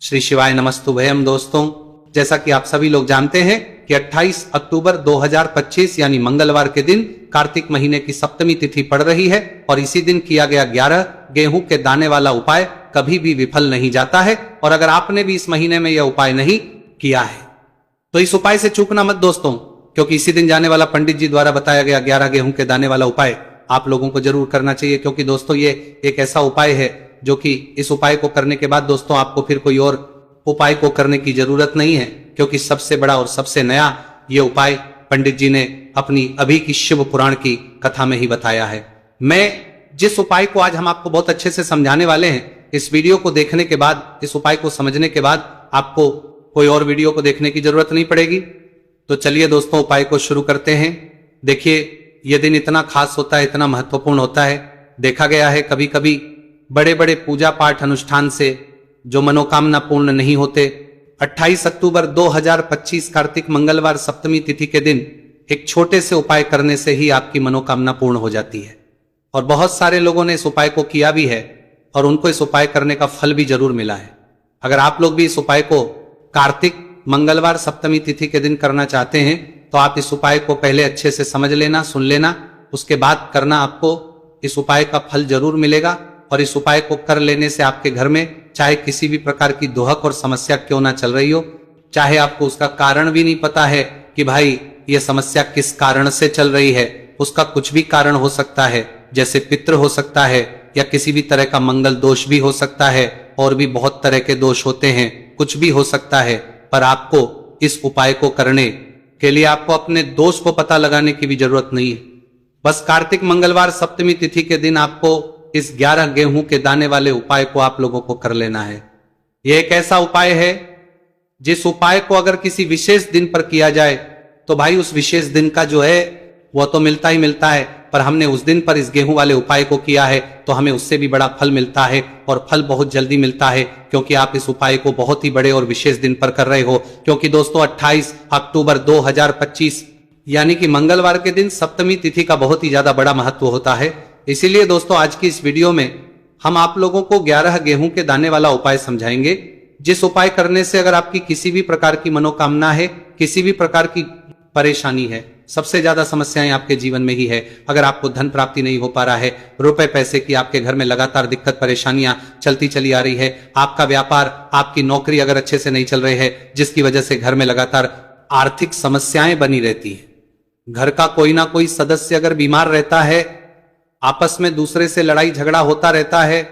श्री शिवाय नमस्तुभयम। दोस्तों, जैसा कि आप सभी लोग जानते हैं कि 28 अक्टूबर 2025 यानी मंगलवार के दिन कार्तिक महीने की सप्तमी तिथि पड़ रही है और इसी दिन किया गया 11 गेहूं के दाने वाला उपाय कभी भी विफल नहीं जाता है। और अगर आपने भी इस महीने में यह उपाय नहीं किया है तो इस उपाय से चूकना मत दोस्तों, क्योंकि इसी दिन जाने वाला पंडित जी द्वारा बताया गया 11 गेहूं के दाने वाला उपाय आप लोगों को जरूर करना चाहिए। क्योंकि दोस्तों ये एक ऐसा उपाय है जो कि इस उपाय को करने के बाद दोस्तों आपको फिर कोई और उपाय को करने की जरूरत नहीं है, क्योंकि सबसे बड़ा और सबसे नया ये उपाय पंडित जी ने अपनी अभी की शिव पुराण की कथा में ही बताया है। मैं जिस उपाय को आज हम आपको बहुत अच्छे से समझाने वाले हैं, इस वीडियो को देखने के बाद, इस उपाय को समझने के बाद आपको कोई और वीडियो को देखने की जरूरत नहीं पड़ेगी। तो चलिए दोस्तों उपाय को शुरू करते हैं। देखिए, यह दिन इतना खास होता है, इतना महत्वपूर्ण होता है। देखा गया है कभी कभी बड़े बड़े पूजा पाठ अनुष्ठान से जो मनोकामना पूर्ण नहीं होते, 28 अक्टूबर 2025 कार्तिक मंगलवार सप्तमी तिथि के दिन एक छोटे से उपाय करने से ही आपकी मनोकामना पूर्ण हो जाती है। और बहुत सारे लोगों ने इस उपाय को किया भी है और उनको इस उपाय करने का फल भी जरूर मिला है। अगर आप लोग भी इस उपाय को कार्तिक मंगलवार सप्तमी तिथि के दिन करना चाहते हैं तो आप इस उपाय को पहले अच्छे से समझ लेना, सुन लेना, उसके बाद करना। आपको इस उपाय का फल जरूर मिलेगा और इस उपाय को कर लेने से आपके घर में चाहे किसी भी प्रकार की दोहक और समस्या क्यों ना चल रही हो, चाहे आपको उसका कारण भी नहीं पता है कि भाई ये समस्या किस कारण से चल रही है, उसका कुछ भी कारण हो सकता है, जैसे पितृ हो सकता है या किसी भी तरह का मंगल दोष भी हो सकता है, और भी बहुत तरह के दोष होते हैं, कुछ भी हो सकता है। पर आपको इस उपाय को करने के लिए आपको अपने दोष को पता लगाने की भी जरूरत नहीं है। बस कार्तिक मंगलवार सप्तमी तिथि के दिन आपको इस 11 गेहूं के दाने वाले उपाय को आप लोगों को कर लेना है। यह एक ऐसा उपाय है जिस उपाय को अगर किसी विशेष दिन पर किया जाए तो भाई उस विशेष दिन का जो है वह तो मिलता ही मिलता है, पर हमने उस दिन पर इस गेहूं वाले उपाय को किया है तो हमें उससे भी बड़ा फल मिलता है, और फल बहुत जल्दी मिलता है, क्योंकि आप इस उपाय को बहुत ही बड़े और विशेष दिन पर कर रहे हो। क्योंकि दोस्तों 28 अक्टूबर 2025 यानी कि मंगलवार के दिन सप्तमी तिथि का बहुत ही ज्यादा बड़ा महत्व होता है। इसीलिए दोस्तों आज की इस वीडियो में हम आप लोगों को 11 गेहूं के दाने वाला उपाय समझाएंगे, जिस उपाय करने से अगर आपकी किसी भी प्रकार की मनोकामना है, किसी भी प्रकार की परेशानी है, सबसे ज्यादा समस्याएं आपके जीवन में ही है। अगर आपको धन प्राप्ति नहीं हो पा रहा है, रुपए पैसे की आपके घर में लगातार दिक्कत परेशानियां चलती चली आ रही है, आपका व्यापार, आपकी नौकरी अगर अच्छे से नहीं चल रही है, जिसकी वजह से घर में लगातार आर्थिक समस्याएं बनी रहती है, घर का कोई ना कोई सदस्य अगर बीमार रहता है, आपस में दूसरे से लड़ाई झगड़ा होता रहता है,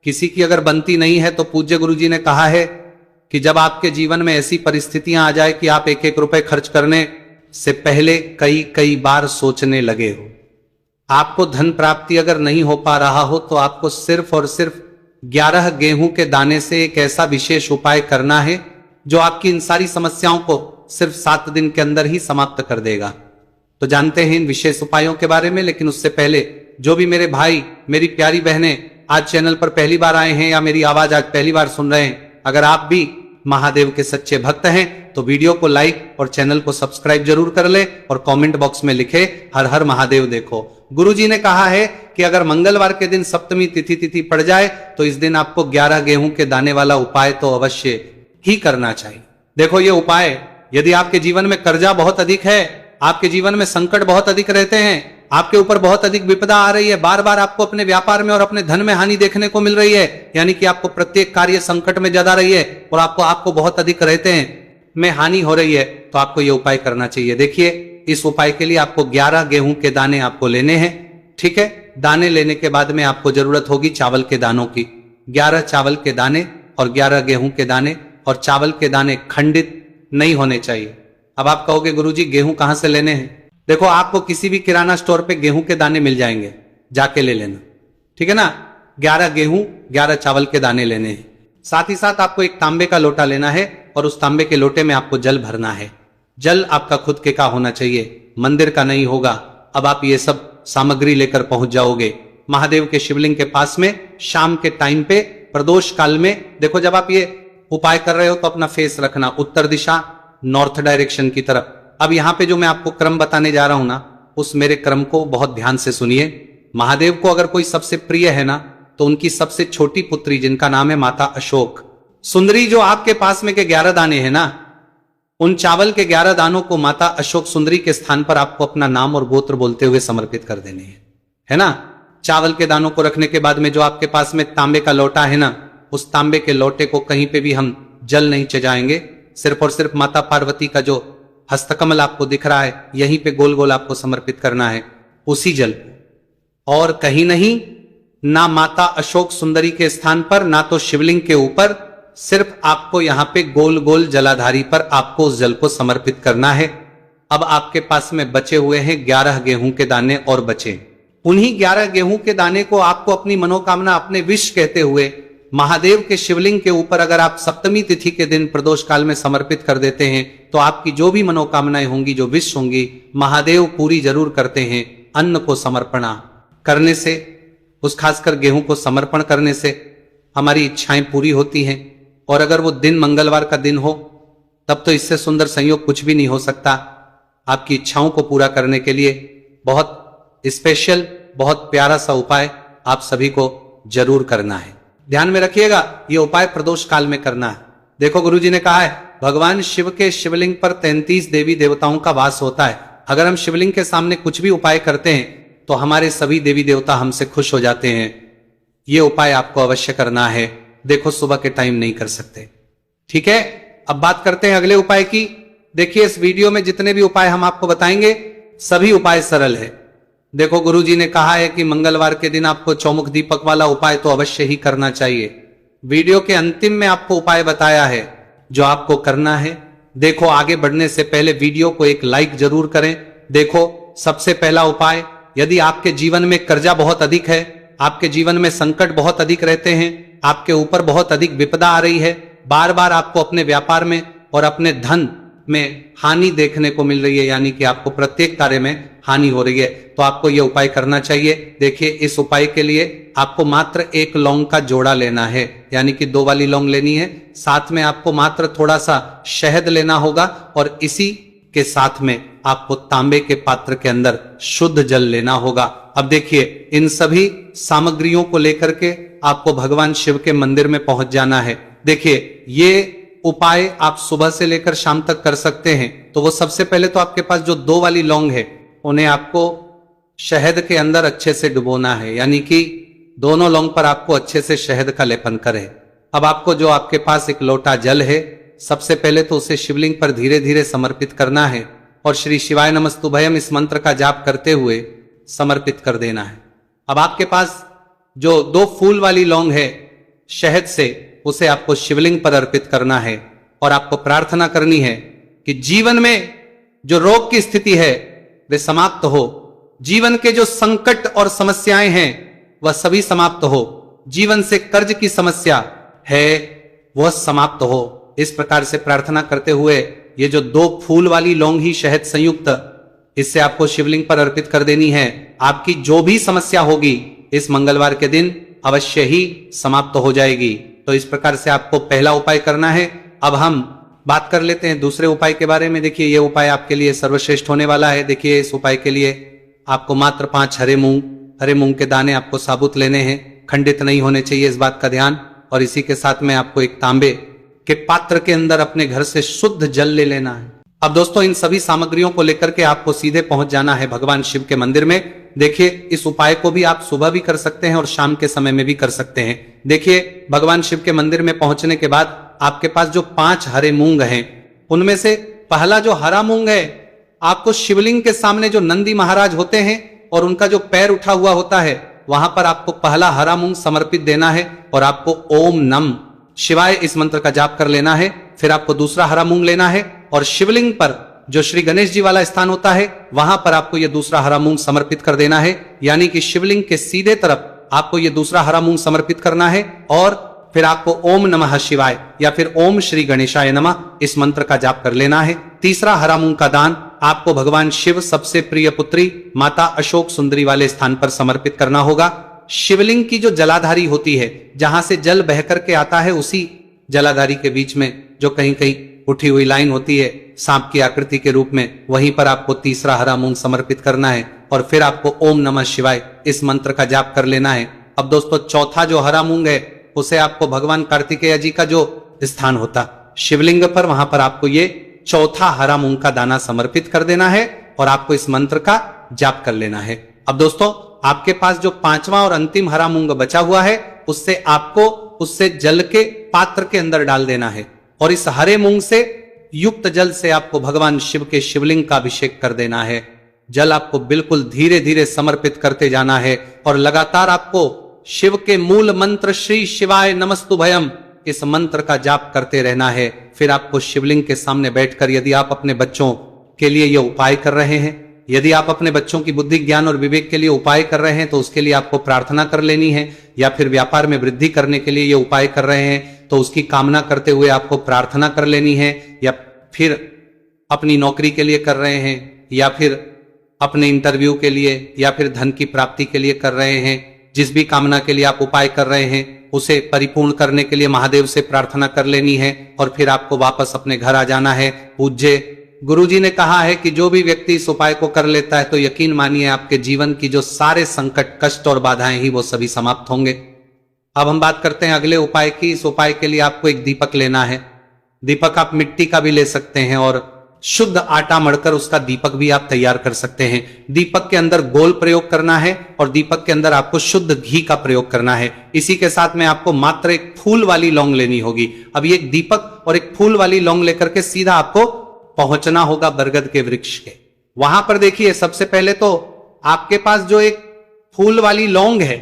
किसी की अगर बनती नहीं है, तो पूज्य गुरु जी ने कहा है कि जब आपके जीवन में ऐसी परिस्थितियां आ जाए कि आप एक एक रुपए खर्च करने से पहले कई कई बार सोचने लगे हो, आपको धन प्राप्ति अगर नहीं हो पा रहा हो, तो आपको सिर्फ और सिर्फ 11 गेहूं के दाने से एक ऐसा विशेष उपाय करना है जो आपकी इन सारी समस्याओं को सिर्फ 7 दिन के अंदर ही समाप्त कर देगा। तो जानते हैं इन विशेष उपायों के बारे में, लेकिन उससे पहले जो भी मेरे भाई, मेरी प्यारी बहनें आज चैनल पर पहली बार आए हैं या मेरी आवाज आज पहली बार सुन रहे हैं, अगर आप भी महादेव के सच्चे भक्त हैं तो वीडियो को लाइक और चैनल को सब्सक्राइब जरूर कर ले और कमेंट बॉक्स में लिखे हर हर महादेव। देखो, गुरुजी ने कहा है कि अगर मंगलवार के दिन सप्तमी तिथि पड़ जाए तो इस दिन आपको 11 गेहूं के दाने वाला उपाय तो अवश्य ही करना चाहिए। देखो, ये उपाय यदि आपके जीवन में कर्जा बहुत अधिक है, आपके जीवन में संकट बहुत अधिक रहते हैं, आपके ऊपर बहुत अधिक विपदा आ रही है, बार बार आपको अपने व्यापार में और अपने धन में हानि देखने को मिल रही है, यानी कि आपको प्रत्येक कार्य संकट में ज्यादा रही है और आपको बहुत अधिक रहते हैं में हानि हो रही है, तो आपको यह उपाय करना चाहिए। देखिए, इस उपाय के लिए आपको 11 गेहूं के दाने आपको लेने हैं, ठीक है। दाने लेने के बाद में आपको जरूरत होगी चावल के दानों की। 11 चावल के दाने और 11 गेहूं के दाने, और चावल के दाने खंडित नहीं होने चाहिए। अब आप कहोगे गुरुजी गेहूं कहां से लेने हैं? देखो, आपको किसी भी किराना स्टोर पे गेहूं के दाने मिल जाएंगे, जाके ले लेना, ठीक है ना। 11 गेहूं 11 चावल के दाने लेने हैं। साथ ही साथ आपको एक तांबे का लोटा लेना है और उस तांबे के लोटे में आपको जल भरना है। जल आपका खुद के का होना चाहिए, मंदिर का नहीं होगा। अब आप ये सब सामग्री लेकर पहुंच जाओगे महादेव के शिवलिंग के पास में शाम के टाइम पे प्रदोष काल में। देखो, जब आप ये उपाय कर रहे हो तो अपना फेस रखना उत्तर दिशा, नॉर्थ डायरेक्शन की तरफ। अब यहां पे जो मैं आपको क्रम बताने जा रहा हूं ना, उस मेरे क्रम को बहुत ध्यान से सुनिए। महादेव को अगर कोई सबसे प्रिय है ना, तो उनकी सबसे छोटी पुत्री जिनका नाम है माता अशोक, सुंदरी जो आपके पास में के 11 दाने हैं ना, उन चावल के 11 दानों को माता अशोक सुंदरी के स्थान पर आपको अपना नाम और गोत्र बोलते हुए समर्पित कर देने हैं, है ना। चावल के दानों को रखने के बाद में जो आपके पास में तांबे का लोटा है ना, उस तांबे के लोटे को कहीं पे भी हम जल नहीं चढ़ाएंगे। सिर्फ और सिर्फ माता पार्वती का जो हस्तकमल आपको दिख रहा है, यहीं पे गोल गोल आपको समर्पित करना है उसी जल को, और कहीं नहीं, ना माता अशोक सुंदरी के स्थान पर, ना तो शिवलिंग के ऊपर, सिर्फ आपको यहां पे गोल गोल जलाधारी पर आपको उस जल को समर्पित करना है। अब आपके पास में बचे हुए हैं 11 गेहूं के दाने और बचे, उन्हीं 11 गेहूं के दाने को आपको अपनी मनोकामना, अपने विश कहते हुए महादेव के शिवलिंग के ऊपर अगर आप सप्तमी तिथि के दिन प्रदोष काल में समर्पित कर देते हैं तो आपकी जो भी मनोकामनाएं होंगी, जो विश होंगी, महादेव पूरी जरूर करते हैं। अन्न को समर्पण करने से, उस खासकर गेहूं को समर्पण करने से हमारी इच्छाएं पूरी होती हैं। और अगर वो दिन मंगलवार का दिन हो तब तो इससे सुंदर संयोग कुछ भी नहीं हो सकता। आपकी इच्छाओं को पूरा करने के लिए बहुत स्पेशल, बहुत प्यारा सा उपाय आप सभी को जरूर करना है। ध्यान में रखिएगा, ये उपाय प्रदोष काल में करना है। देखो, गुरुजी ने कहा है भगवान शिव के शिवलिंग पर 33 देवी देवताओं का वास होता है। अगर हम शिवलिंग के सामने कुछ भी उपाय करते हैं तो हमारे सभी देवी देवता हमसे खुश हो जाते हैं। ये उपाय आपको अवश्य करना है। देखो, सुबह के टाइम नहीं कर सकते, ठीक है। अब बात करते हैं अगले उपाय की। देखिए, इस वीडियो में जितने भी उपाय हम आपको बताएंगे सभी उपाय सरल है। देखो, गुरुजी ने कहा है कि मंगलवार के दिन आपको चौमुख दीपक वाला उपाय तो अवश्य ही करना चाहिए। वीडियो के अंतिम में आपको उपाय बताया है जो आपको करना है। देखो, आगे बढ़ने से पहले वीडियो को एक लाइक जरूर करें। देखो, सबसे पहला उपाय, यदि आपके जीवन में कर्जा बहुत अधिक है, आपके जीवन में संकट बहुत अधिक रहते हैं, आपके ऊपर बहुत अधिक विपदा आ रही है, बार बार आपको अपने व्यापार में और अपने धन में हानि देखने को मिल रही है, यानी कि आपको प्रत्येक कार्य में हानि हो रही है, तो आपको यह उपाय करना चाहिए। देखिए, इस उपाय के लिए आपको मात्र 1 लौंग का जोड़ा लेना है, यानी कि 2 वाली लौंग लेनी है। साथ में आपको मात्र थोड़ा सा शहद लेना होगा और इसी के साथ में आपको तांबे के पात्र के अंदर शुद्ध जल लेना होगा। अब देखिए, इन सभी सामग्रियों को लेकर के आपको भगवान शिव के मंदिर में पहुंच जाना है। देखिए, ये उपाय आप सुबह से लेकर शाम तक कर सकते हैं। तो वो सबसे पहले तो आपके पास जो 2 वाली लौंग है, उन्हें आपको शहद के अंदर अच्छे से डुबोना है, यानी कि दोनों लौंग पर आपको अच्छे से शहद का लेपन करें। अब आपको जो आपके पास एक लोटा जल है, सबसे पहले तो उसे शिवलिंग पर धीरे धीरे समर्पित करना है और श्री शिवाय नमस्तुभयम इस मंत्र का जाप करते हुए समर्पित कर देना है। अब आपके पास जो 2 फूल वाली लौंग है शहद से, उसे आपको शिवलिंग पर अर्पित करना है और आपको प्रार्थना करनी है कि जीवन में जो रोग की स्थिति है वे समाप्त हो, जीवन के जो संकट और समस्याएं हैं वह सभी समाप्त हो, जीवन से कर्ज की समस्या है वह समाप्त हो। इस प्रकार से प्रार्थना करते हुए ये जो 2 फूल वाली लौंग ही शहद संयुक्त, इससे आपको शिवलिंग पर अर्पित कर देनी है। आपकी जो भी समस्या होगी इस मंगलवार के दिन अवश्य ही समाप्त हो जाएगी। तो इस प्रकार से आपको पहला उपाय करना है। अब हम बात कर लेते हैं दूसरे उपाय के बारे में। देखिए, ये उपाय आपके लिए सर्वश्रेष्ठ होने वाला है। देखिए, इस उपाय के लिए आपको मात्र 5 हरे मूंग के दाने आपको साबुत लेने हैं, खंडित नहीं होने चाहिए, इस बात का ध्यान। और इसी के साथ में आपको एक तांबे के पात्र के अंदर अपने घर से शुद्ध जल ले लेना है। अब दोस्तों, इन सभी सामग्रियों को लेकर के आपको सीधे पहुंच जाना है भगवान शिव के मंदिर में। देखिए, इस उपाय को भी आप सुबह भी कर सकते हैं और शाम के समय में भी कर सकते हैं। देखिए, भगवान शिव के मंदिर में पहुंचने के बाद आपके पास जो 5 हरे मूंग हैं, उनमें से पहला जो हरा मूंग है, आपको शिवलिंग के सामने जो नंदी महाराज होते हैं और उनका जो पैर उठा हुआ होता है, वहां पर आपको पहला हरा मूंग समर्पित देना है और आपको ओम नम शिवाय इस मंत्र का जाप कर लेना है। फिर आपको दूसरा हरा मूंग लेना है और शिवलिंग पर जो श्री गणेश जी वाला स्थान होता है, वहां पर आपको यह दूसरा हरा मूंग समर्पित कर देना है, यानी कि शिवलिंग के सीधे तरफ आपको यह दूसरा हरा मूंग समर्पित करना है। और फिर आपको ओम नमः शिवाय या फिर ओम श्री गणेशाय नमः इस मंत्र का जाप कर लेना है। तीसरा हरा मूंग का दान आपको भगवान शिव सबसे प्रिय पुत्री माता अशोक सुंदरी वाले स्थान पर समर्पित करना होगा। शिवलिंग की जो जलाधारी होती है, जहां से जल बह करके आता है, उसी जलाधारी के बीच में जो कहीं कहीं उठी हुई लाइन होती है सांप की आकृति के रूप में, वहीं पर आपको तीसरा हरा मूंग समर्पित करना है और फिर आपको ओम नमः शिवाय इस मंत्र का जाप कर लेना है। अब दोस्तों, चौथा जो हरा मूंग है उसे आपको भगवान कार्तिकेय जी का जो स्थान होता शिवलिंग पर, वहां पर आपको ये चौथा हरा मूंग का दाना समर्पित कर देना है और आपको इस मंत्र का जाप कर लेना है। अब दोस्तों, आपके पास जो पांचवा और अंतिम हरा मूंग बचा हुआ है, उससे जल के पात्र के अंदर डाल देना है और इस हरे मूंग से युक्त जल से आपको भगवान शिव के शिवलिंग का अभिषेक कर देना है। जल आपको बिल्कुल धीरे धीरे समर्पित करते जाना है और लगातार आपको शिव के मूल मंत्र श्री शिवाय नमस्तुभयम इस मंत्र का जाप करते रहना है। फिर आपको शिवलिंग के सामने बैठकर, यदि आप अपने बच्चों के लिए यह उपाय कर रहे हैं, यदि आप अपने बच्चों की बुद्धि ज्ञान और विवेक के लिए उपाय कर रहे हैं तो उसके लिए आपको प्रार्थना कर लेनी है, या फिर व्यापार में वृद्धि करने के लिए ये उपाय कर रहे हैं तो उसकी कामना करते हुए आपको प्रार्थना कर लेनी है, या फिर अपनी नौकरी के लिए कर रहे हैं, या फिर अपने इंटरव्यू के लिए, या फिर धन की प्राप्ति के लिए कर रहे हैं। जिस भी कामना के लिए आप उपाय कर रहे हैं उसे परिपूर्ण करने के लिए महादेव से प्रार्थना कर लेनी है और फिर आपको वापस अपने घर आ जाना है। पूज्य गुरुजी ने कहा है कि जो भी व्यक्ति इस उपाय को कर लेता है तो यकीन मानिए आपके जीवन की जो सारे संकट, कष्ट और बाधाएं ही वो सभी समाप्त होंगे। अब हम बात करते हैं अगले उपाय की। इस उपाय के लिए आपको एक दीपक लेना है। दीपक आप मिट्टी का भी ले सकते हैं और शुद्ध आटा मढ़कर उसका दीपक भी आप तैयार कर सकते हैं। दीपक के अंदर गोल प्रयोग करना है और दीपक के अंदर आपको शुद्ध घी का प्रयोग करना है। इसी के साथ में आपको मात्र एक फूल वाली लौंग लेनी होगी। अब ये एक दीपक और एक फूल वाली लौंग लेकर के सीधा आपको पहुंचना होगा बरगद के वृक्ष के। वहां पर देखिए, सबसे पहले तो आपके पास जो एक फूल वाली लौंग है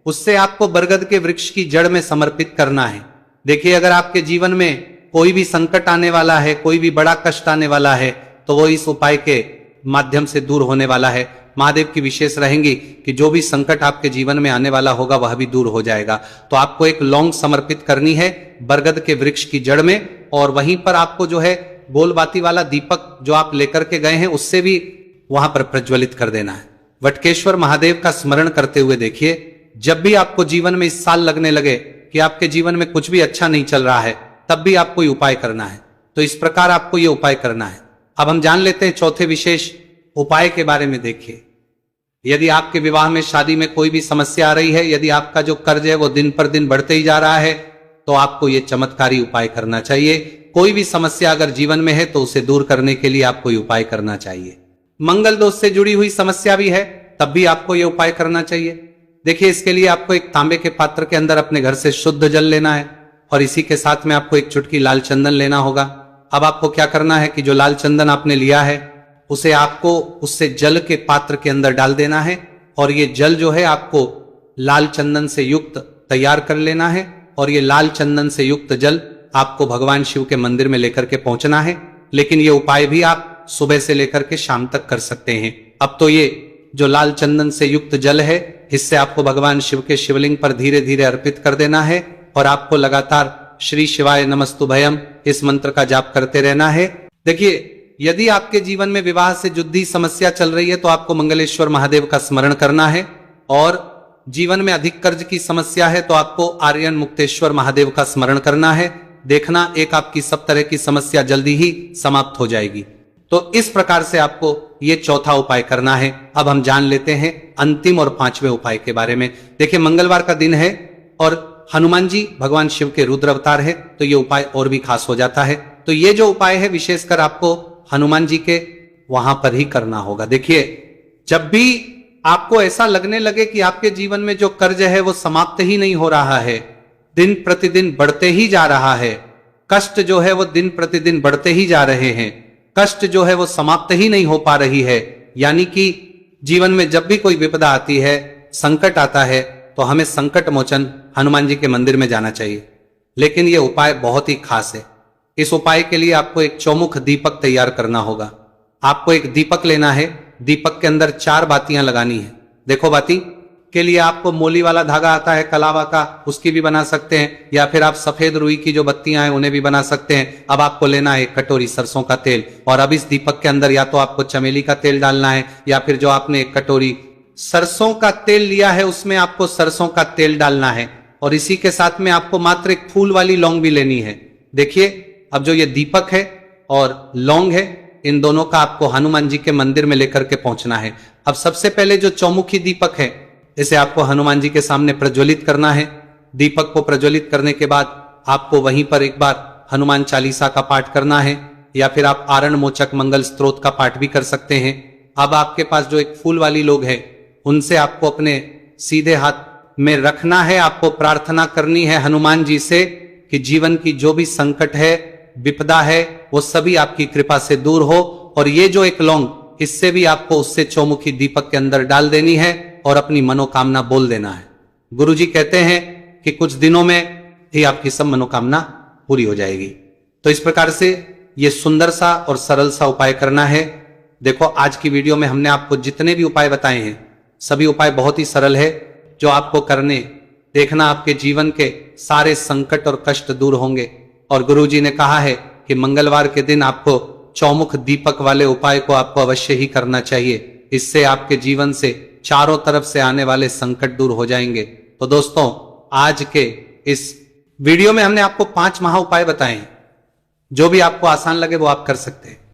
उससे आपको बरगद के वृक्ष की जड़ में समर्पित करना है। देखिए, अगर आपके जीवन में कोई भी संकट आने वाला है, कोई भी बड़ा कष्ट आने वाला है तो वो इस उपाय के माध्यम से दूर होने वाला है। महादेव की विशेष रहेंगी कि जो भी संकट आपके जीवन में आने वाला होगा वह भी दूर हो जाएगा। तो आपको एक लौंग समर्पित करनी है बरगद के वृक्ष की जड़ में, और वहीं पर आपको जो है गोलबाती वाला दीपक जो आप लेकर के गए हैं उससे भी वहां पर प्रज्वलित कर देना है। वटकेश्वर महादेव का स्मरण करते हुए देखिए, जब भी आपको जीवन में इस साल लगने लगे कि आपके जीवन में कुछ भी अच्छा नहीं चल रहा है, तब भी आपको ये उपाय करना है। तो इस प्रकार आपको ये उपाय करना है। अब हम जान लेते हैं चौथे विशेष उपाय के बारे में। देखिए, यदि आपके विवाह में, शादी में कोई भी समस्या आ रही है, यदि आपका जो कर्ज है वो दिन पर दिन बढ़ते ही जा रहा है, तो आपको ये चमत्कारी उपाय करना चाहिए। कोई भी समस्या अगर जीवन में है तो उसे दूर करने के लिए आपको ये उपाय करना चाहिए। मंगल दोष से जुड़ी हुई समस्या भी है तब भी आपको ये उपाय करना चाहिए। देखिए, इसके लिए आपको एक तांबे के पात्र के अंदर अपने घर से शुद्ध जल लेना है और इसी के साथ में आपको एक चुटकी लाल चंदन लेना होगा। अब आपको क्या करना है कि जो लाल चंदन आपने लिया है उसे आपको उससे जल के पात्र के अंदर डाल देना है और ये जल जो है आपको लाल चंदन से युक्त तैयार कर लेना है और ये लाल चंदन से युक्त जल आपको भगवान शिव के मंदिर में लेकर के पहुंचना है। लेकिन ये उपाय भी आप सुबह से लेकर के शाम तक कर सकते हैं। अब तो ये जो लाल चंदन से युक्त जल है इससे आपको भगवान शिव के शिवलिंग पर धीरे धीरे अर्पित कर देना है और आपको लगातार श्री शिवाय नमस्तुभयम इस मंत्र का जाप करते रहना है। देखिए, यदि आपके जीवन में विवाह से जुड़ी समस्या चल रही है तो आपको मंगलेश्वर महादेव का स्मरण करना है, और जीवन में अधिक कर्ज की समस्या है तो आपको आर्यन मुक्तेश्वर महादेव का स्मरण करना है। देखना, एक आपकी सब तरह की समस्या जल्दी ही समाप्त हो जाएगी। तो इस प्रकार से आपको ये चौथा उपाय करना है। अब हम जान लेते हैं अंतिम और पांचवें उपाय के बारे में। देखिए, मंगलवार का दिन है और हनुमान जी भगवान शिव के रुद्र अवतार है तो ये उपाय और भी खास हो जाता है। तो ये जो उपाय है विशेषकर आपको हनुमान जी के वहां पर ही करना होगा। देखिए, जब भी आपको ऐसा लगने लगे कि आपके जीवन में जो कर्ज है वो समाप्त ही नहीं हो रहा है, दिन प्रतिदिन बढ़ते ही जा रहा है, कष्ट जो है वो दिन प्रतिदिन बढ़ते ही जा रहे हैं, कष्ट जो है वो समाप्त ही नहीं हो पा रही है, यानी कि जीवन में जब भी कोई विपदा आती है, संकट आता है, तो हमें संकट मोचन हनुमान जी के मंदिर में जाना चाहिए। लेकिन यह उपाय बहुत ही खास है। इस उपाय के लिए आपको एक चौमुख दीपक तैयार करना होगा। आपको एक दीपक लेना है, दीपक के अंदर 4 बातियां लगानी है। देखो, बाती के लिए आपको मोली वाला धागा आता है कलावा का, उसकी भी बना सकते हैं, या फिर आप सफेद रुई की जो बत्तियां हैं उन्हें भी बना सकते हैं। अब आपको लेना है 1 कटोरी सरसों का तेल, और अब इस दीपक के अंदर या तो आपको चमेली का तेल डालना है या फिर जो आपने 1 कटोरी सरसों का तेल लिया है उसमें आपको सरसों का तेल डालना है, और इसी के साथ में आपको मात्र एक फूल वाली लौंग भी लेनी है। देखिए, अब जो ये दीपक है और लौंग है, इन दोनों का आपको हनुमान जी के मंदिर में लेकर के पहुंचना है। अब सबसे पहले जो चौमुखी दीपक है इसे आपको हनुमान जी के सामने प्रज्वलित करना है। दीपक को प्रज्वलित करने के बाद आपको वहीं पर एक बार हनुमान चालीसा का पाठ करना है, या फिर आप आरण मोचक मंगल स्तोत्र का पाठ भी कर सकते हैं। अब आपके पास जो एक फूल वाली लोग हैं, उनसे आपको अपने सीधे हाथ में रखना है। आपको प्रार्थना करनी है हनुमान जी से कि जीवन की जो भी संकट है, विपदा है, वो सभी आपकी कृपा से दूर हो। और ये जो एक लौंग, इससे भी आपको उससे चौमुखी दीपक के अंदर डाल देनी है और अपनी मनोकामना बोल देना है। गुरुजी कहते हैं कि कुछ दिनों में ही आपकी सब मनोकामना पूरी हो जाएगी। तो इस प्रकार से ये सुंदर सा और सरल सा उपाय करना है। देखो, आज की वीडियो में हमने आपको जितने भी उपाय बताए हैं, सभी उपाय बहुत ही सरल है, जो आपको करने देखना आपके जीवन के सारे संकट और कष्ट दूर होंगे। और गुरुजी ने कहा है कि मंगलवार के दिन आपको चौमुख दीपक वाले उपाय को आपको अवश्य ही करना चाहिए। इससे आपके जीवन से चारों तरफ से आने वाले संकट दूर हो जाएंगे। तो दोस्तों, आज के इस वीडियो में हमने आपको 5 महा उपाय बताए हैं। जो भी आपको आसान लगे वो आप कर सकते हैं।